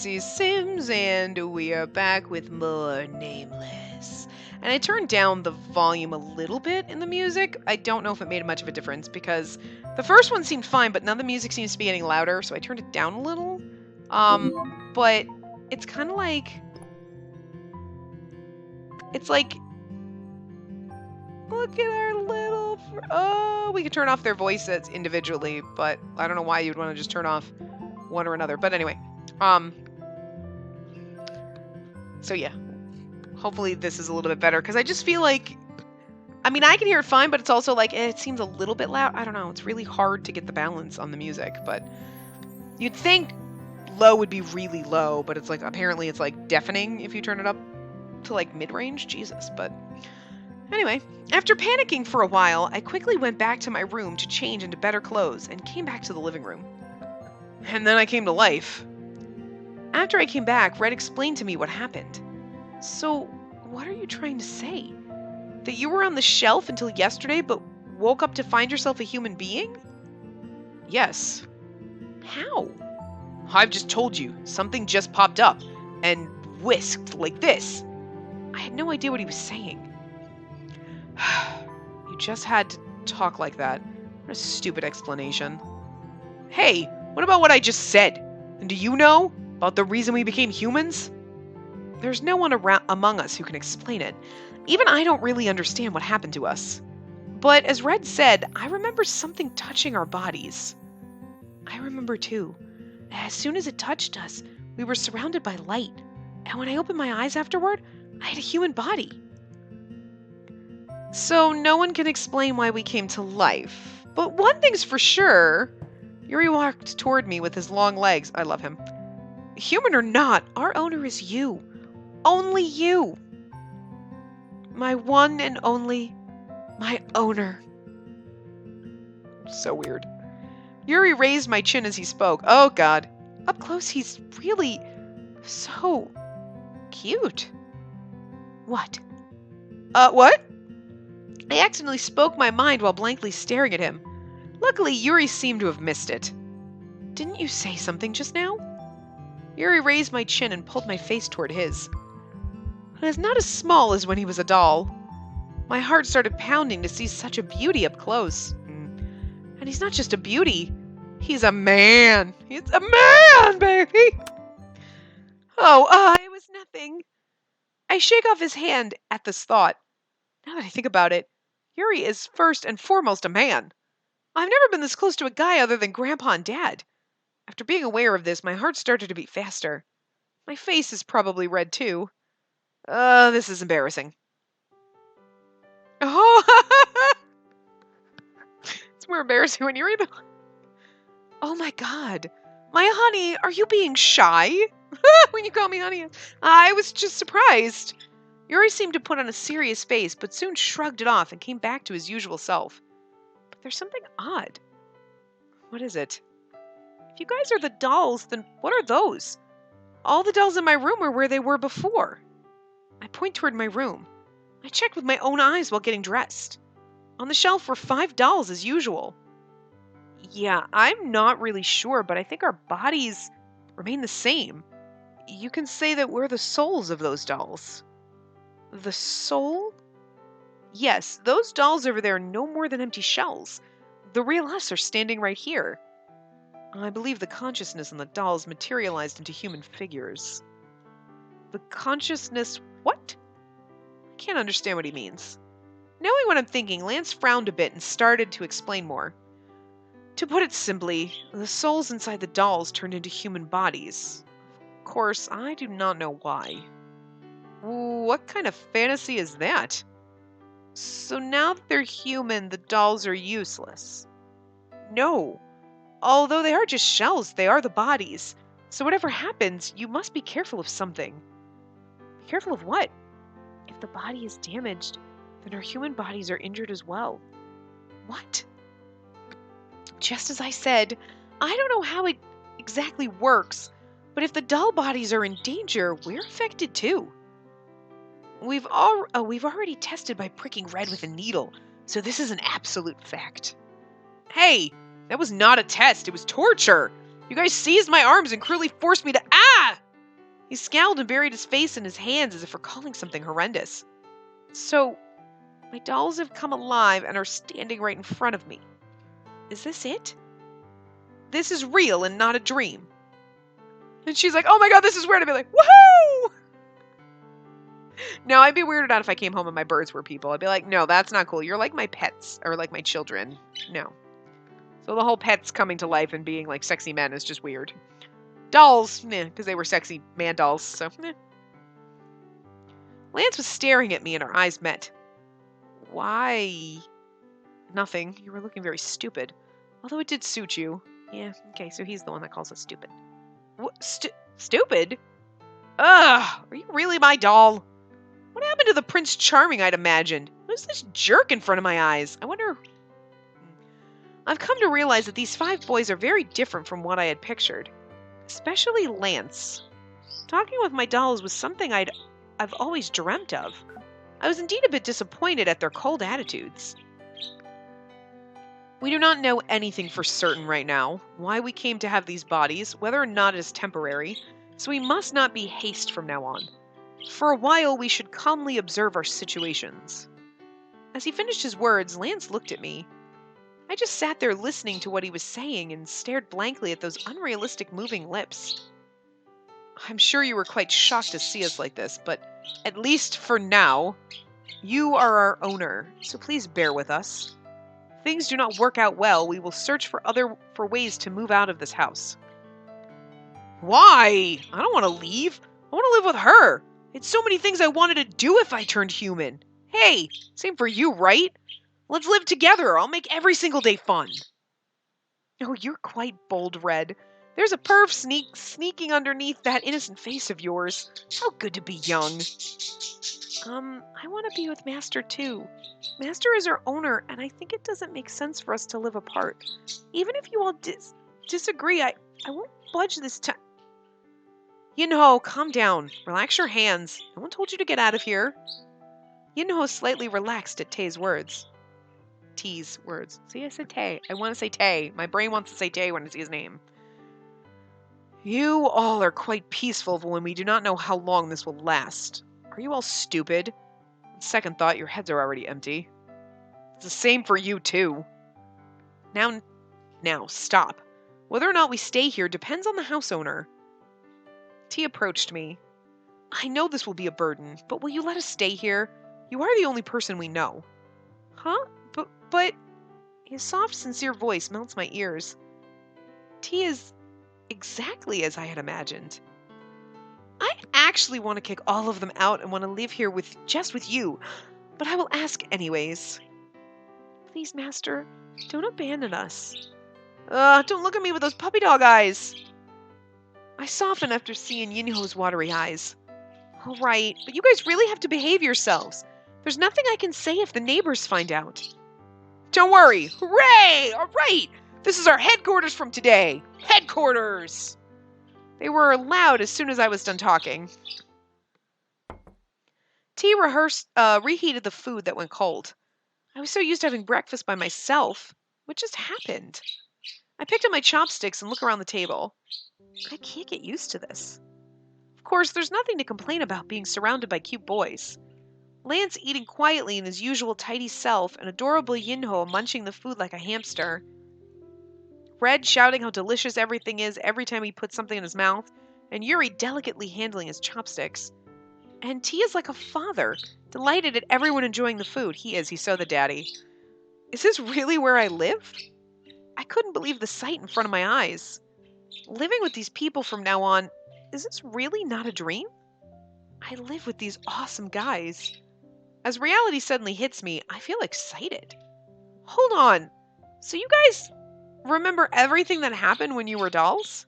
Spacey Sims, and we are back with more Nameless. And I turned down the volume a little bit in the music. I don't know if it made much of a difference, because the first one seemed fine, but now the music seems to be getting louder, so I turned it down a little. But it's kind of like... It's like... Look at our little... Oh, we could turn off their voices individually, but I don't know why you'd want to just turn off one or another. But anyway, so yeah, hopefully this is a little bit better, because I just feel like, I mean, I can hear it fine, but it's also like, it seems a little bit loud. I don't know. It's really hard to get the balance on the music, but you'd think low would be really low, but it's like, apparently it's like deafening if you turn it up to like mid-range. Jesus. But anyway, after panicking for a while, I quickly went back to my room to change into better clothes and came back to the living room. And then I came to life. After I came back, Red explained to me what happened. So, what are you trying to say? That you were on the shelf until yesterday, but woke up to find yourself a human being? Yes. How? I've just told you. Something just popped up and whisked like this. I had no idea what he was saying. You just had to talk like that. What a stupid explanation. Hey, what about what I just said? And do you know about the reason we became humans? There's no one among us who can explain it. Even I don't really understand what happened to us. But as Red said, I remember something touching our bodies. I remember too. As soon as it touched us, we were surrounded by light. And when I opened my eyes afterward, I had a human body. So no one can explain why we came to life. But one thing's for sure. Yuri walked toward me with his long legs. I love him. Human or not, our owner is you. Only you. My one and only, my owner. So weird. Yuri raised my chin as he spoke. Oh, God. Up close, he's really so cute. What? What? I accidentally spoke my mind while blankly staring at him. Luckily, Yuri seemed to have missed it. Didn't you say something just now? Yuri raised my chin and pulled my face toward his. It is not as small as when he was a doll. My heart started pounding to see such a beauty up close. And he's not just a beauty. He's a man. He's a man, baby. Oh, it was nothing. I shake off his hand at this thought. Now that I think about it, Yuri is first and foremost a man. I've never been this close to a guy other than Grandpa and Dad. After being aware of this, my heart started to beat faster. My face is probably red too. This is embarrassing. Oh, it's more embarrassing when you read them. Oh my God. My honey, are you being shy? When you call me honey. I was just surprised. Yuri seemed to put on a serious face, but soon shrugged it off and came back to his usual self. But there's something odd. What is it? If you guys are the dolls, then what are those? All the dolls in my room are where they were before. I point toward my room. I checked with my own eyes while getting dressed. On the shelf were 5 dolls as usual. Yeah, I'm not really sure, but I think our bodies remain the same. You can say that we're the souls of those dolls. The soul? Yes, those dolls over there are no more than empty shells. The real us are standing right here. I believe the consciousness in the dolls materialized into human figures. The consciousness what? I can't understand what he means. Knowing what I'm thinking, Lance frowned a bit and started to explain more. To put it simply, the souls inside the dolls turned into human bodies. Of course, I do not know why. What kind of fantasy is that? So now that they're human, the dolls are useless. No. Although they are just shells, they are the bodies. So whatever happens, you must be careful of something. Be careful of what? If the body is damaged, then our human bodies are injured as well. What? Just as I said, I don't know how it exactly works, but if the doll bodies are in danger, we're affected too. We've already tested by pricking Red with a needle, so this is an absolute fact. Hey, that was not a test, it was torture. You guys seized my arms and cruelly forced me to He scowled and buried his face in his hands as if recalling something horrendous. So, my dolls have come alive and are standing right in front of me. Is this it? This is real and not a dream. And she's like, oh my god, this is weird. I'd be like, woohoo! No, I'd be weirded out if I came home and my birds were people. I'd be like, no, that's not cool. You're like my pets, or like my children. No. So the whole pets coming to life and being like sexy men is just weird. Dolls, meh, because they were sexy man dolls, so meh. Lance was staring at me and our eyes met. Why? Nothing. You were looking very stupid. Although it did suit you. Yeah, okay, so he's the one that calls us stupid. What? Stupid? Ugh, are you really my doll? What happened to the Prince Charming I'd imagined? Who's this jerk in front of my eyes? I wonder... I've come to realize that these 5 boys are very different from what I had pictured. Especially Lance. Talking with my dolls was something I've always dreamt of. I was indeed a bit disappointed at their cold attitudes. We do not know anything for certain right now, why we came to have these bodies, whether or not it is temporary, so we must not be haste from now on. For a while, we should calmly observe our situations. As he finished his words, Lance looked at me. I just sat there listening to what he was saying and stared blankly at those unrealistic moving lips. I'm sure you were quite shocked to see us like this, but at least for now, you are our owner, so please bear with us. If things do not work out well, we will search for ways to move out of this house. Why? I don't want to leave. I want to live with her. It's so many things I wanted to do if I turned human. Hey, same for you, right? Let's live together. I'll make every single day fun. Oh, you're quite bold, Red. There's a perv sneaking underneath that innocent face of yours. How good to be young. I want to be with Master too. Master is our owner, and I think it doesn't make sense for us to live apart. Even if you all disagree, I won't budge this time. Yinho, calm down. Relax your hands. No one told you to get out of here. Yinho slightly relaxed at Tay's words. T's words. See, I said Tay. I want to say Tay. My brain wants to say Tay when I see his name. You all are quite peaceful when we do not know how long this will last. Are you all stupid? On second thought, your heads are already empty. It's the same for you, too. Now, stop. Whether or not we stay here depends on the house owner. T approached me. I know this will be a burden, but will you let us stay here? You are the only person we know. Huh? But... His soft, sincere voice melts my ears. T is exactly as I had imagined. I actually want to kick all of them out and want to live here just with you, but I will ask anyways. Please, Master, don't abandon us. Don't look at me with those puppy dog eyes. I soften after seeing Yinho's watery eyes. All right, but you guys really have to behave yourselves. There's nothing I can say if the neighbors find out. Don't worry. Hooray! All right. This is our headquarters from today. Headquarters! They were loud as soon as I was done talking. T reheated the food that went cold. I was so used to having breakfast by myself. What just happened? I picked up my chopsticks and looked around the table. I can't get used to this. Of course, there's nothing to complain about being surrounded by cute boys. Lance eating quietly in his usual tidy self, and adorable Yinho munching the food like a hamster. Red shouting how delicious everything is every time he puts something in his mouth, and Yuri delicately handling his chopsticks. And T is like a father, delighted at everyone enjoying the food. He's so the daddy. Is this really where I live? I couldn't believe the sight in front of my eyes. Living with these people from now on, is this really not a dream? I live with these awesome guys. As reality suddenly hits me, I feel excited. Hold on. So you guys remember everything that happened when you were dolls?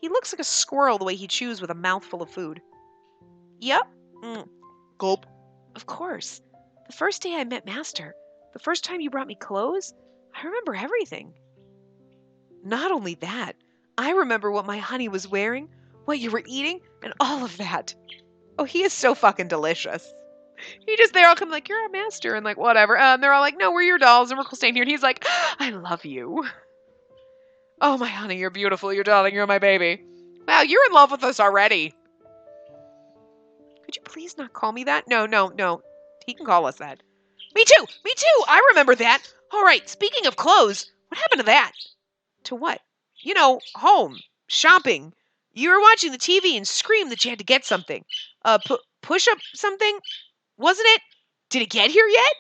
He looks like a squirrel the way he chews with a mouthful of food. Yep. Gulp. Of course. The first day I met Master, the first time you brought me clothes, I remember everything. Not only that, I remember what my honey was wearing, what you were eating, and all of that. Oh, he is so fucking delicious. They're all come like, you're our master, and like, whatever. They're all like, no, we're your dolls, and we're staying here. And he's like, I love you. Oh, my honey, you're beautiful, you're darling, you're my baby. Wow, you're in love with us already. Could you please not call me that? No. He can call us that. Me too! I remember that. All right, speaking of clothes, what happened to that? To what? Home. Shopping. You were watching the TV and screamed that you had to get something. Push up something? Wasn't it? Did it get here yet?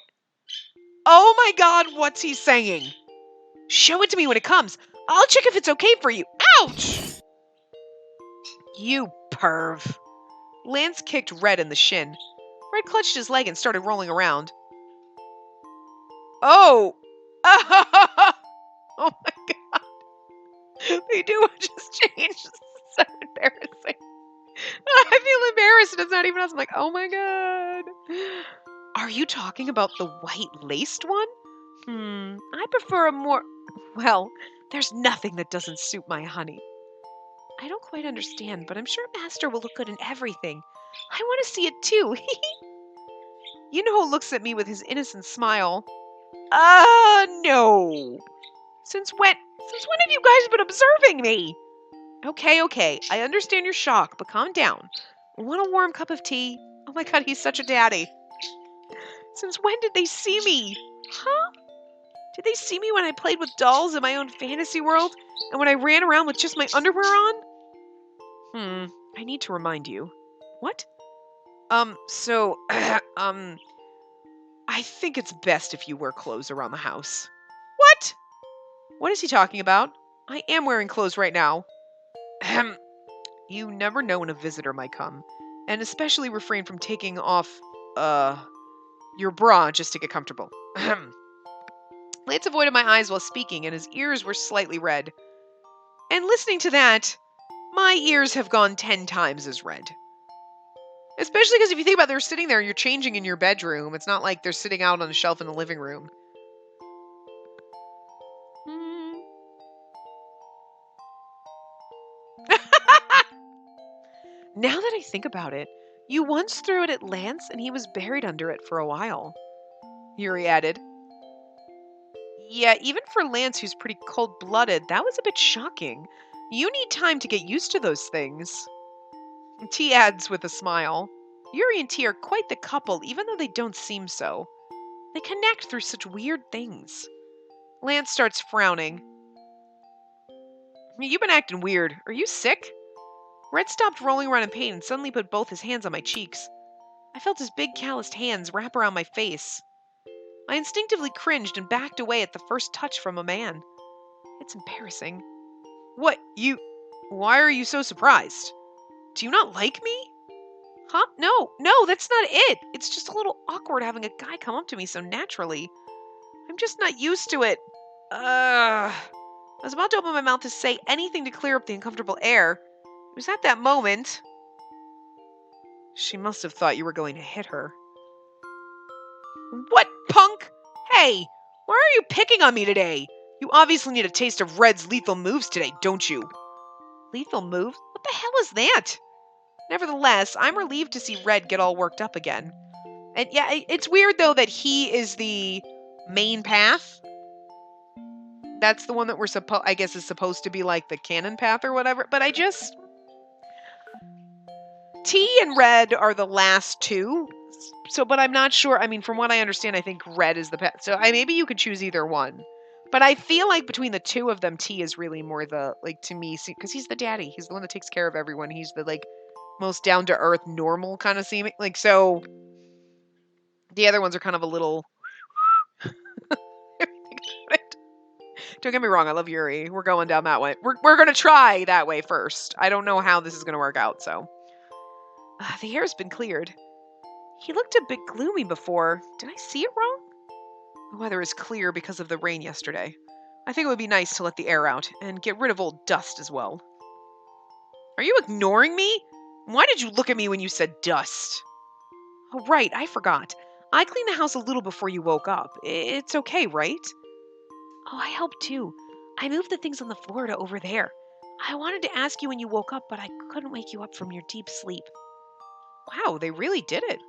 Oh my god, what's he saying? Show it to me when it comes. I'll check if it's okay for you. Ouch! You perv. Lance kicked Red in the shin. Red clutched his leg and started rolling around. Oh! Oh my god. They do just change. This is so embarrassing. I feel embarrassed and it's not even us. I'm like, oh my god. Are you talking about the white laced one? I prefer a more... Well, there's nothing that doesn't suit my honey. I don't quite understand, but I'm sure Master will look good in everything. I want to see it too. Yunoho looks at me with his innocent smile. No. Since when have you guys been observing me? Okay. I understand your shock, but calm down. Want a warm cup of tea? Oh my god, he's such a daddy. Since when did they see me? Huh? Did they see me when I played with dolls in my own fantasy world? And when I ran around with just my underwear on? I need to remind you. What? I think it's best if you wear clothes around the house. What? What is he talking about? I am wearing clothes right now. You never know when a visitor might come. And especially refrain from taking off, your bra just to get comfortable. Lance avoided my eyes while speaking, and his ears were slightly red. And listening to that, my ears have gone 10 times as red. Especially because if you think about it, they're sitting there, you're changing in your bedroom. It's not like they're sitting out on a shelf in the living room. Now that I think about it, you once threw it at Lance and he was buried under it for a while. Yuri added. Yeah, even for Lance, who's pretty cold-blooded, that was a bit shocking. You need time to get used to those things. T adds with a smile. Yuri and T are quite the couple, even though they don't seem so. They connect through such weird things. Lance starts frowning. You've been acting weird. Are you sick? Red stopped rolling around in pain and suddenly put both his hands on my cheeks. I felt his big calloused hands wrap around my face. I instinctively cringed and backed away at the first touch from a man. It's embarrassing. What, why are you so surprised? Do you not like me? Huh? No, that's not it. It's just a little awkward having a guy come up to me so naturally. I'm just not used to it. I was about to open my mouth to say anything to clear up the uncomfortable air. It was at that moment. She must have thought you were going to hit her. What, punk? Hey, why are you picking on me today? You obviously need a taste of Red's lethal moves today, don't you? Lethal moves? What the hell is that? Nevertheless, I'm relieved to see Red get all worked up again. And yeah, it's weird though that he is the main path. That's the one that I guess is supposed to be like the canon path or whatever, but T and Red are the last two. So, but I'm not sure. I mean, from what I understand, I think Red is the path. So maybe you could choose either one. But I feel like between the two of them, T is really more to me, because he's the daddy. He's the one that takes care of everyone. He's the, most down-to-earth, normal kind of seeming. So the other ones are kind of a little... Don't get me wrong, I love Yuri. We're going down that way. We're going to try that way first. I don't know how this is going to work out, so... the air's been cleared. He looked a bit gloomy before. Did I see it wrong? The weather is clear because of the rain yesterday. I think it would be nice to let the air out, and get rid of old dust as well. Are you ignoring me? Why did you look at me when you said dust? Oh, right, I forgot. I cleaned the house a little before you woke up. It's okay, right? Oh, I helped too. I moved the things on the floor to over there. I wanted to ask you when you woke up, but I couldn't wake you up from your deep sleep. Wow, they really did it.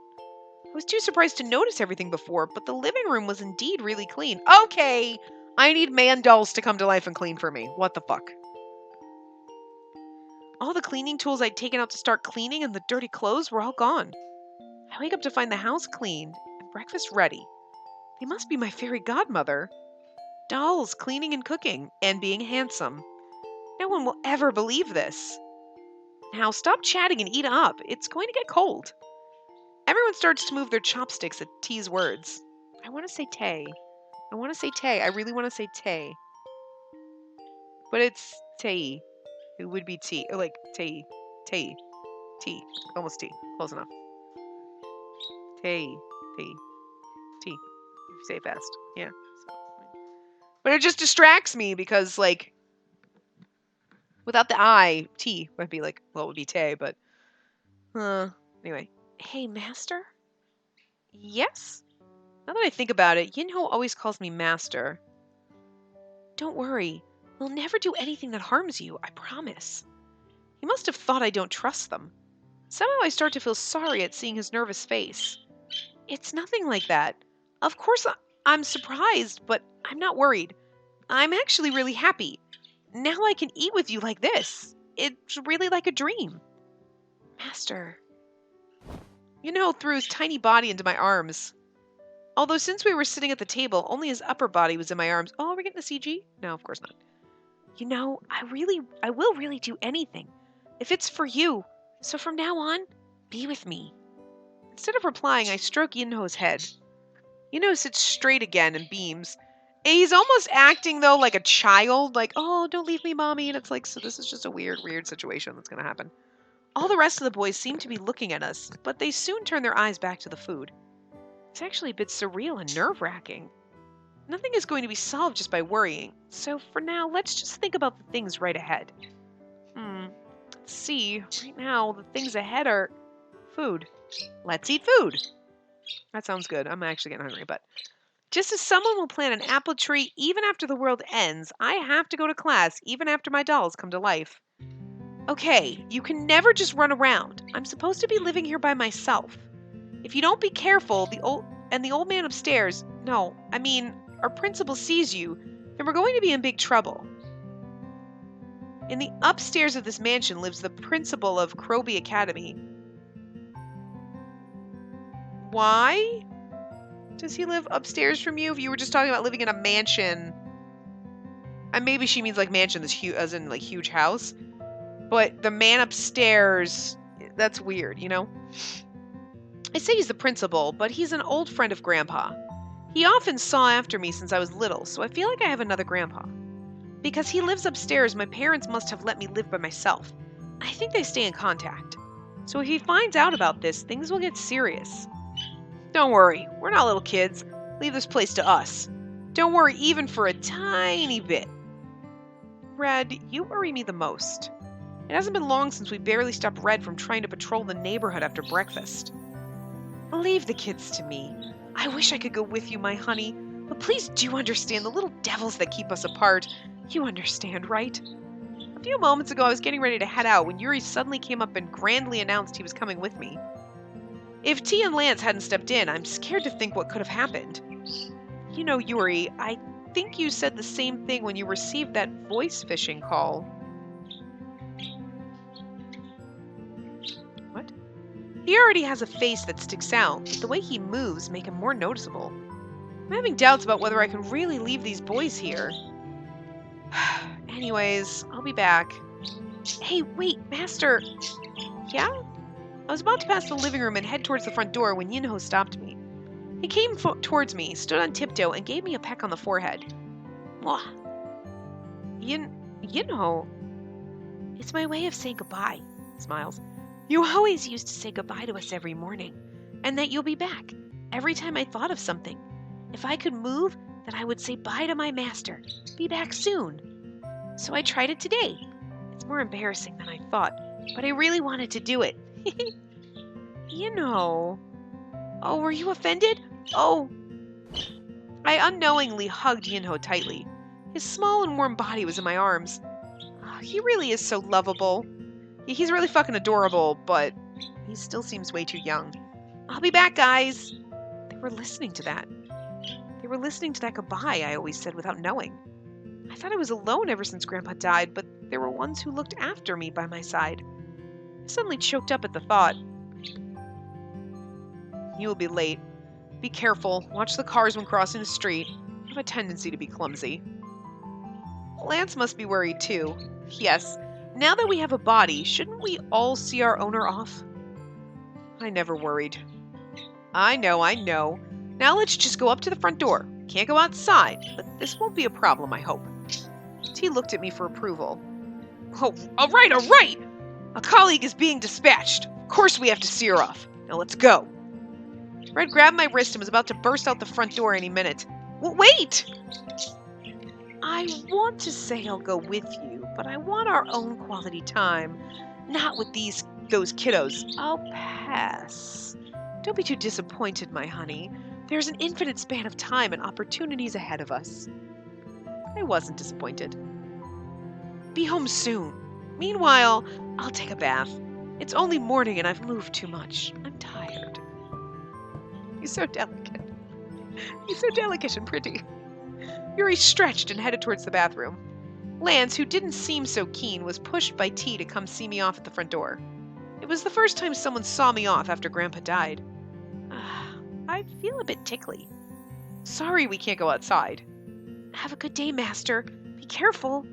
I was too surprised to notice everything before, but the living room was indeed really clean. Okay, I need man dolls to come to life and clean for me. What the fuck? All the cleaning tools I'd taken out to start cleaning and the dirty clothes were all gone. I wake up to find the house cleaned and breakfast ready. They must be my fairy godmother. Dolls cleaning and cooking and being handsome. No one will ever believe this. Now stop chatting and eat up. It's going to get cold. Everyone starts to move their chopsticks at T's words. I want to say Tay. I really want to say Tay. But it's Tay. It would be T. Or like Tay. Tay. T. Almost T. Close enough. Tay. T. T. You say it fast. Yeah. So. But it just distracts me because, like, without the I, T would be like, well, it would be Tay, but, anyway. Hey, Master? Yes? Now that I think about it, Yinho always calls me Master. Don't worry. We'll never do anything that harms you, I promise. He must have thought I don't trust them. Somehow I start to feel sorry at seeing his nervous face. It's nothing like that. Of course I'm surprised, but I'm not worried. I'm actually really happy. Now I can eat with you like this. It's really like a dream. Master. Yinho threw his tiny body into my arms. Although since we were sitting at the table, only his upper body was in my arms. Oh, are we getting a CG? No, of course not. You know, I will really do anything. If it's for you. So from now on, be with me. Instead of replying, I stroke Yinho's head. Yinho sits straight again and beams. And he's almost acting, though, like a child. Like, oh, don't leave me, Mommy. And it's like, so this is just a weird situation that's going to happen. All the rest of the boys seem to be looking at us, but they soon turn their eyes back to the food. It's actually a bit surreal and nerve-wracking. Nothing is going to be solved just by worrying. So for now, let's just think about the things right ahead. Let's see. Right now, the things ahead are food. Let's eat food. That sounds good. I'm actually getting hungry, but just as someone will plant an apple tree even after the world ends, I have to go to class even after my dolls come to life. Okay, you can never just run around. I'm supposed to be living here by myself. If you don't be careful, the old man upstairs, our principal sees you, then we're going to be in big trouble. In the upstairs of this mansion lives the principal of Kroby Academy. Why does he live upstairs from you? If you were just talking about living in a mansion, and maybe she means like mansion, as in like huge house. But the man upstairs, that's weird, you know? I say he's the principal, but he's an old friend of Grandpa. He often saw after me since I was little, so I feel like I have another Grandpa. Because he lives upstairs, my parents must have let me live by myself. I think they stay in contact. So if he finds out about this, things will get serious. Don't worry, we're not little kids. Leave this place to us. Don't worry even for a tiny bit. Red, you worry me the most. It hasn't been long since we barely stopped Red from trying to patrol the neighborhood after breakfast. Leave the kids to me. I wish I could go with you, my honey, but please do understand the little devils that keep us apart. You understand, right? A few moments ago, I was getting ready to head out when Yuri suddenly came up and grandly announced he was coming with me. If T and Lance hadn't stepped in, I'm scared to think what could have happened. You know, Yuri, I think you said the same thing when you received that voice phishing call. What? He already has a face that sticks out, but the way he moves make him more noticeable. I'm having doubts about whether I can really leave these boys here. Anyways, I'll be back. Hey, wait, Master. Yeah? I was about to pass the living room and head towards the front door when Yinho stopped me. He came towards me, stood on tiptoe, and gave me a peck on the forehead. Mwah. Yinho? It's my way of saying goodbye, smiles. You always used to say goodbye to us every morning, and that you'll be back every time I thought of something. If I could move, then I would say bye to my master. Be back soon. So I tried it today. It's more embarrassing than I thought, but I really wanted to do it. Yinho. Oh, were you offended? Oh. I unknowingly hugged Yinho tightly. His small and warm body was in my arms. Oh, he really is so lovable. He's really fucking adorable, but he still seems way too young. I'll be back, guys. They were listening to that. They were listening to that goodbye I always said without knowing. I thought I was alone ever since Grandpa died, but there were ones who looked after me by my side. I suddenly choked up at the thought. You will be late. Be careful. Watch the cars when crossing the street. I have a tendency to be clumsy. Lance must be worried too. Yes. Now that we have a body, shouldn't we all see our owner off? I never worried. I know. Now let's just go up to the front door. Can't go outside, but this won't be a problem, I hope. T looked at me for approval. Oh, all right. A colleague is being dispatched. Of course we have to see her off. Now let's go. Red grabbed my wrist and was about to burst out the front door any minute. Wait! I want to say I'll go with you, but I want our own quality time. Not with those kiddos. I'll pass. Don't be too disappointed, my honey. There's an infinite span of time and opportunities ahead of us. I wasn't disappointed. Be home soon. Meanwhile, I'll take a bath. It's only morning and I've moved too much. I'm tired. He's so delicate. He's so delicate and pretty. Yuri stretched and headed towards the bathroom. Lance, who didn't seem so keen, was pushed by T to come see me off at the front door. It was the first time someone saw me off after Grandpa died. I feel a bit tickly. Sorry we can't go outside. Have a good day, Master. Be careful.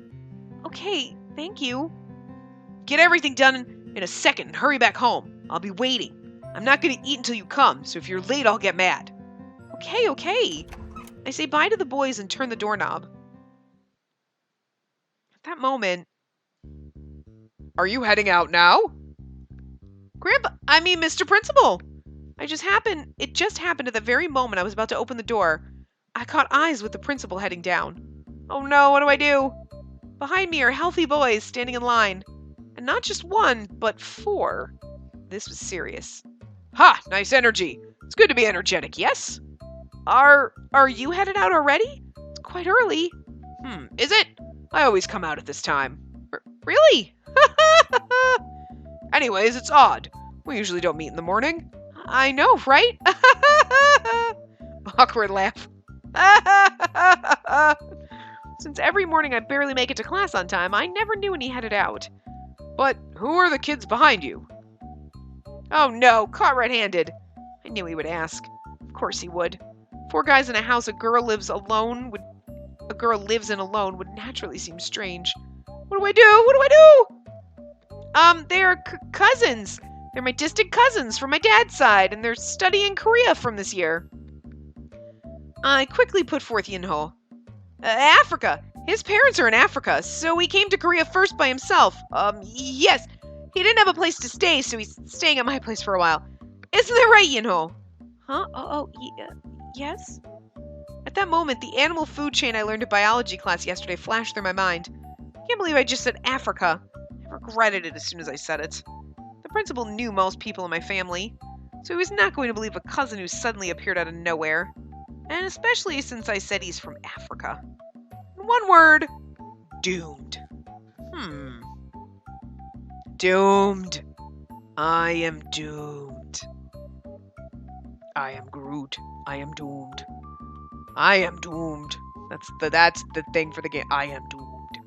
Okay, thank you. Get everything done in a second and hurry back home. I'll be waiting. I'm not going to eat until you come, so if you're late, I'll get mad. Okay. I say bye to the boys and turn the doorknob. At that moment... Are you heading out now? Mr. Principal! It just happened at the very moment I was about to open the door. I caught eyes with the principal heading down. Oh no, what do I do? Behind me are healthy boys standing in line. And not just one, but 4. This was serious. Ha! Nice energy. It's good to be energetic, yes? Are you headed out already? It's quite early. Is it? I always come out at this time. Really? Anyways, it's odd. We usually don't meet in the morning. I know, right? Awkward laugh. Since every morning I barely make it to class on time, I never knew when he headed out. But who are the kids behind you? Oh no, caught red-handed. I knew he would ask. Of course he would. 4 guys in a house a girl lives in alone would naturally seem strange. What do I do? They are cousins. They're my distant cousins from my dad's side, and they're studying Korea from this year. I quickly put forth Yinho. Africa. His parents are in Africa, so he came to Korea first by himself. Yes. He didn't have a place to stay, so he's staying at my place for a while. Isn't that right, Yinho? Huh? Yes? At that moment, the animal food chain I learned in biology class yesterday flashed through my mind. I can't believe I just said Africa. I regretted it as soon as I said it. The principal knew most people in my family, so he was not going to believe a cousin who suddenly appeared out of nowhere. And especially since I said he's from Africa. In one word, doomed. Doomed. I am doomed. I am Groot. I am doomed. I am doomed. That's the thing for the game. I am doomed.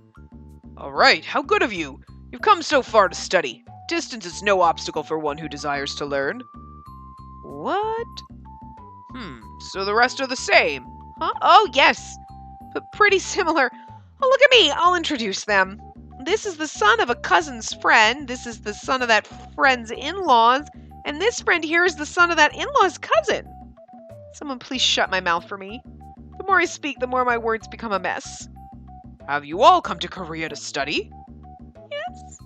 Alright, how good of you. You've come so far to study. Distance is no obstacle for one who desires to learn. What? So the rest are the same. Huh? Oh, yes. But pretty similar. Oh, look at me. I'll introduce them. This is the son of a cousin's friend. This is the son of that friend's in-laws. And this friend here is the son of that in-law's cousin. Someone please shut my mouth for me. The more I speak, the more my words become a mess. Have you all come to Korea to study? Yes.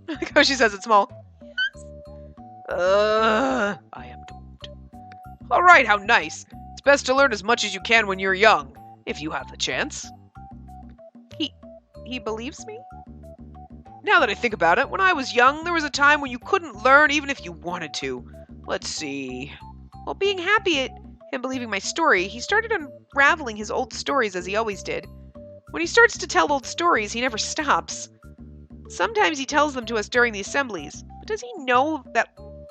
I like how she says it small. Yes. I am doomed. Alright, how nice. It's best to learn as much as you can when you're young, if you have the chance. He believes me? Now that I think about it, when I was young, there was a time when you couldn't learn even if you wanted to. Let's see. While being happy at him believing my story, he started unraveling his old stories as he always did. When he starts to tell old stories, he never stops. Sometimes he tells them to us during the assemblies, but does he know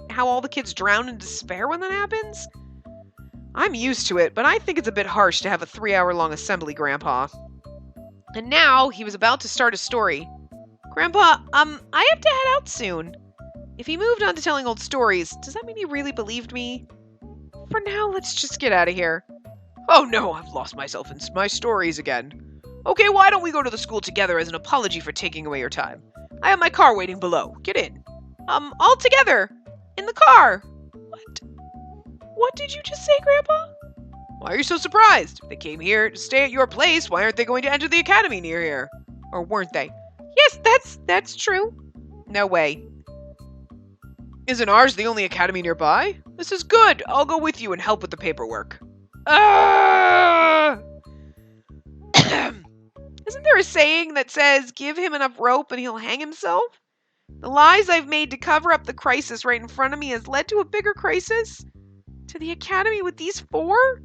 how all the kids drown in despair when that happens? I'm used to it, but I think it's a bit harsh to have a 3-hour-long assembly, Grandpa. And now he was about to start a story. Grandpa, I have to head out soon. If he moved on to telling old stories, does that mean he really believed me? For now, let's just get out of here. Oh no, I've lost myself in my stories again. Okay, why don't we go to the school together as an apology for taking away your time? I have my car waiting below. Get in. All together. In the car. What? What did you just say, Grandpa? Why are you so surprised? If they came here to stay at your place, why aren't they going to enter the academy near here? Or weren't they? Yes, that's true. No way. Isn't ours the only academy nearby? This is good. I'll go with you and help with the paperwork. Isn't there a saying that says, give him enough rope and he'll hang himself? The lies I've made to cover up the crisis right in front of me has led to a bigger crisis? To the academy with these 4?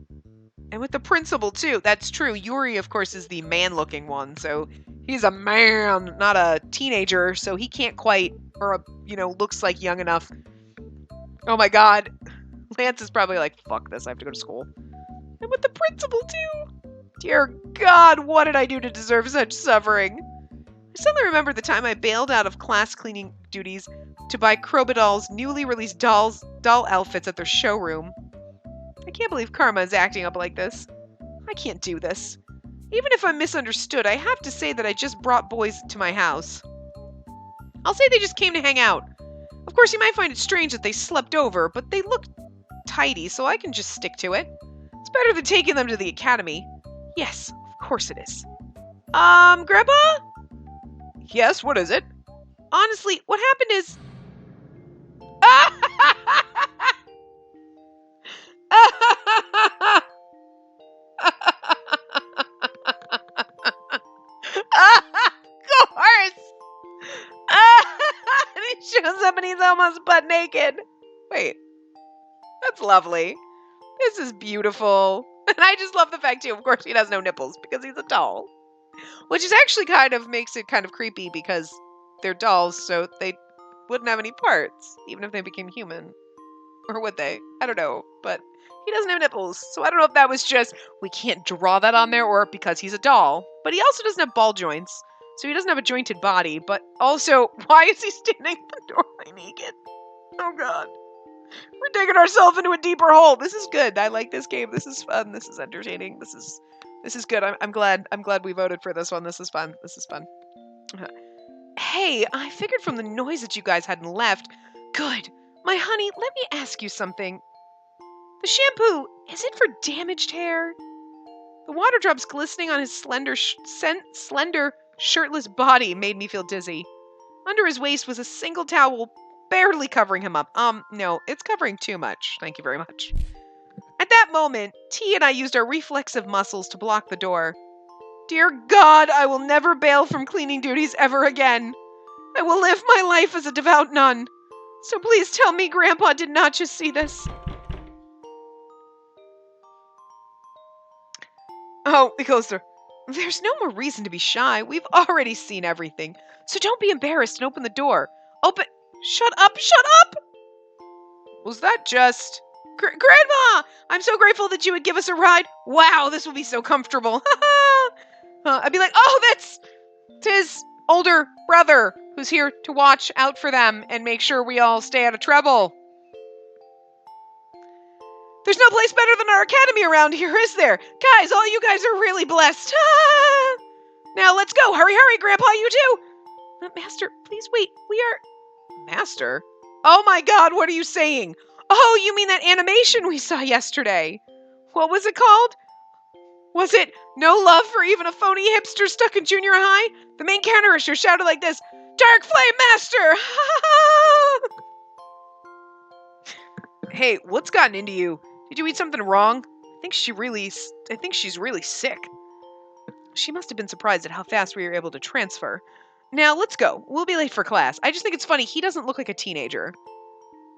And with the principal, too. That's true. Yuri, of course, is the man-looking one, so he's a man, not a teenager, so he can't quite, or, looks like young enough. Oh my god. Lance is probably like, fuck this, I have to go to school. And with the principal, too. Dear God, what did I do to deserve such suffering? I suddenly remembered the time I bailed out of class cleaning duties to buy Krobadal's newly released doll outfits at their showroom. I can't believe Karma is acting up like this. I can't do this. Even if I'm misunderstood, I have to say that I just brought boys to my house. I'll say they just came to hang out. Of course, you might find it strange that they slept over, but they look tidy, so I can just stick to it. It's better than taking them to the academy. Yes, of course it is. Grandpa? Yes, what is it? Honestly, what happened is... Of course! And he shows up and he's almost butt naked. Wait, that's lovely. This is beautiful. And I just love the fact, too, of course, he has no nipples because he's a doll. Which is actually makes it kind of creepy because they're dolls, so they wouldn't have any parts, even if they became human. Or would they? I don't know. But he doesn't have nipples, so I don't know if that was just, we can't draw that on there, or because he's a doll. But he also doesn't have ball joints, so he doesn't have a jointed body. But also, why is he standing at the doorway naked? Oh god. We're digging ourselves into a deeper hole. This is good. I like this game. This is fun. This is entertaining. This is good. I'm glad we voted for this one. This is fun. This is fun. Hey, I figured from the noise that you guys hadn't left. Good. My honey, let me ask you something. The shampoo, is it for damaged hair? The water drops glistening on his slender, shirtless body made me feel dizzy. Under his waist was a single towel barely covering him up. No, it's covering too much. Thank you very much. At that moment, T and I used our reflexive muscles to block the door. Dear God, I will never bail from cleaning duties ever again. I will live my life as a devout nun. So please tell me Grandpa did not just see this. Oh, it goes through. There's no more reason to be shy. We've already seen everything. So don't be embarrassed and open the door. Open. Shut up! Shut up! Was that just... Grandma! I'm so grateful that you would give us a ride. Wow, this will be so comfortable. I'd be like, oh, that's his older brother who's here to watch out for them and make sure we all stay out of trouble. There's no place better than our academy around here, is there? Guys, all you guys are really blessed. Now let's go. Hurry, hurry, Grandpa, you too. Master, please wait. We are... Master? Oh my god, what are you saying? Oh, you mean that animation we saw yesterday? What was it called? Was it No Love for Even a Phony Hipster Stuck in Junior High? The main character shouted like this, Dark Flame Master! Hey, what's gotten into you? Did you eat something wrong? I think she's really sick. She must have been surprised at how fast we were able to transfer. Now, let's go. We'll be late for class. I just think it's funny. He doesn't look like a teenager.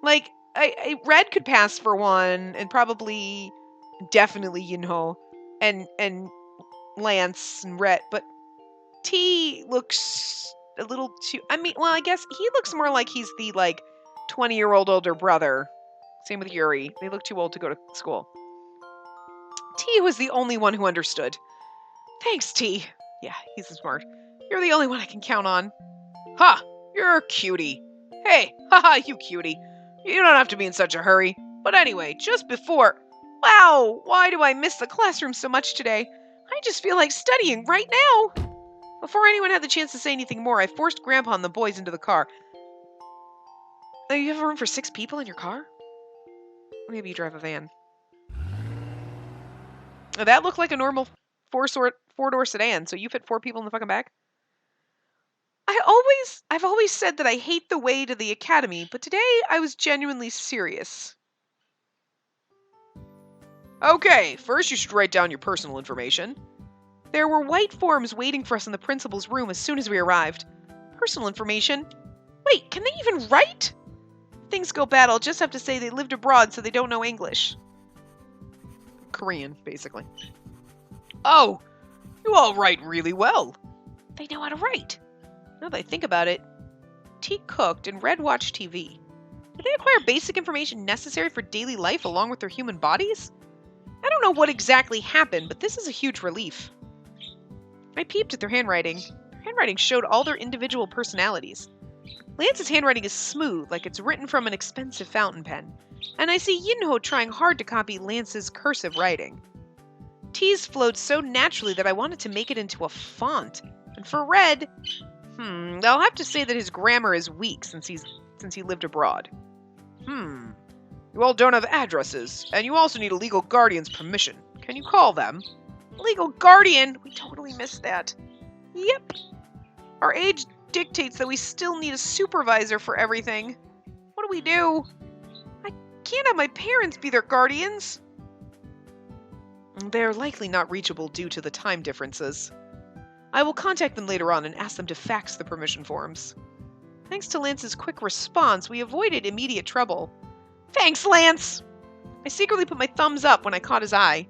Like, Red could pass for one, and probably, definitely, and Lance and Red, but T looks a little too, I guess he looks more like he's the, 20-year-old older brother. Same with Yuri. They look too old to go to school. T was the only one who understood. Thanks, T. Yeah, he's smart. You're the only one I can count on. Ha! You're a cutie. Hey, haha, you cutie. You don't have to be in such a hurry. But anyway, just before... Wow, why do I miss the classroom so much today? I just feel like studying right now. Before anyone had the chance to say anything more, I forced Grandpa and the boys into the car. Oh, you have room for 6 people in your car? Maybe you drive a van. Oh, that looked like a normal four-door sedan, so you fit 4 people in the fucking back? I've always said that I hate the way to the academy, but today I was genuinely serious. Okay, first you should write down your personal information. There were white forms waiting for us in the principal's room as soon as we arrived. Personal information? Wait, can they even write? If things go bad, I'll just have to say they lived abroad so they don't know English. Korean, basically. Oh, you all write really well. They know how to write. Now that I think about it, T cooked and Red watched TV. Did they acquire basic information necessary for daily life along with their human bodies? I don't know what exactly happened, but this is a huge relief. I peeped at their handwriting. Their handwriting showed all their individual personalities. Lance's handwriting is smooth, like it's written from an expensive fountain pen, and I see Yinho trying hard to copy Lance's cursive writing. T's flowed so naturally that I wanted to make it into a font, and for Red, I'll have to say that his grammar is weak since he lived abroad. You all don't have addresses, and you also need a legal guardian's permission. Can you call them? Legal guardian? We totally missed that. Yep. Our age dictates that we still need a supervisor for everything. What do we do? I can't have my parents be their guardians. They're likely not reachable due to the time differences. I will contact them later on and ask them to fax the permission forms. Thanks to Lance's quick response, we avoided immediate trouble. Thanks, Lance! I secretly put my thumbs up when I caught his eye.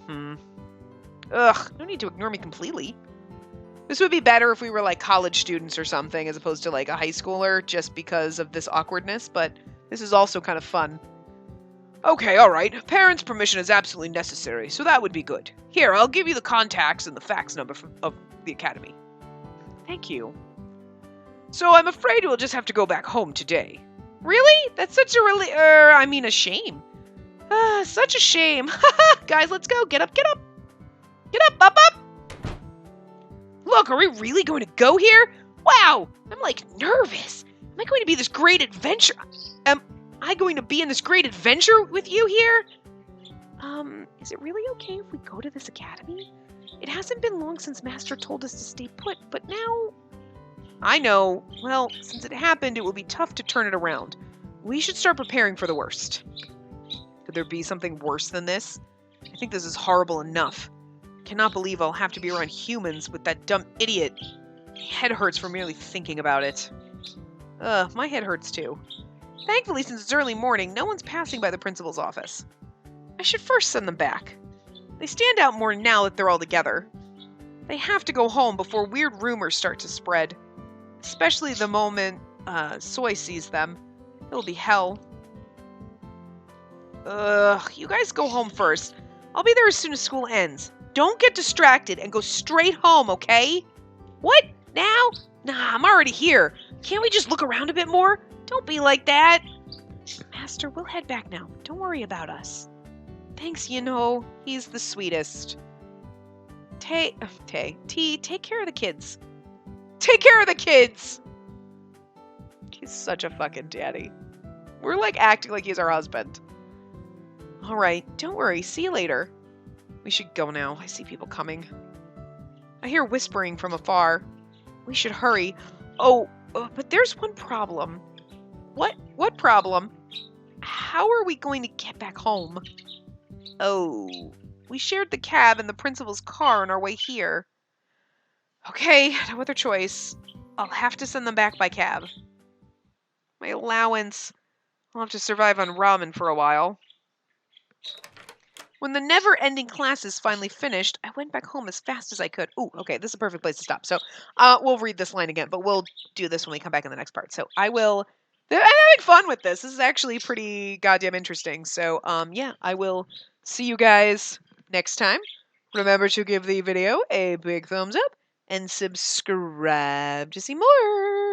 Ugh, no need to ignore me completely. This would be better if we were like college students or something as opposed to like a high schooler just because of this awkwardness, but this is also kind of fun. Okay, alright. Parents' permission is absolutely necessary, so that would be good. Here, I'll give you the contacts and the fax number of the academy. Thank you. So I'm afraid we'll just have to go back home today. Really? That's such a shame. Such a shame. Guys, let's go. Get up, get up. Get up, up. Look, are we really going to go here? Wow, I'm like nervous. Am I going to be this great adventure? Am I going to be in this great adventure with you here? Is it really okay if we go to this academy? It hasn't been long since Master told us to stay put, but now... I know. Well, since it happened, it will be tough to turn it around. We should start preparing for the worst. Could there be something worse than this? I think this is horrible enough. I cannot believe I'll have to be around humans with that dumb idiot. My head hurts from merely thinking about it. My head hurts too. Thankfully, since it's early morning, no one's passing by the principal's office. I should first send them back. They stand out more now that they're all together. They have to go home before weird rumors start to spread. Especially the moment Soy sees them. It'll be hell. You guys go home first. I'll be there as soon as school ends. Don't get distracted and go straight home, okay? What? Now? Nah, I'm already here. Can't we just look around a bit more? Don't be like that. Master, we'll head back now. Don't worry about us. Thanks, he's the sweetest. T, take care of the kids. Take care of the kids! He's such a fucking daddy. We're like acting like he's our husband. Alright, don't worry. See you later. We should go now. I see people coming. I hear whispering from afar. We should hurry. Oh, but there's one problem. What problem? How are we going to get back home? Oh, we shared the cab and the principal's car on our way here. Okay, no other choice. I'll have to send them back by cab. My allowance. I'll have to survive on ramen for a while. When the never-ending classes finally finished, I went back home as fast as I could. Ooh, okay, this is a perfect place to stop. So, we'll read this line again, but we'll do this when we come back in the next part. So, I'm having fun with this. This is actually pretty goddamn interesting. So, yeah, I will see you guys next time. Remember to give the video a big thumbs up and subscribe to see more.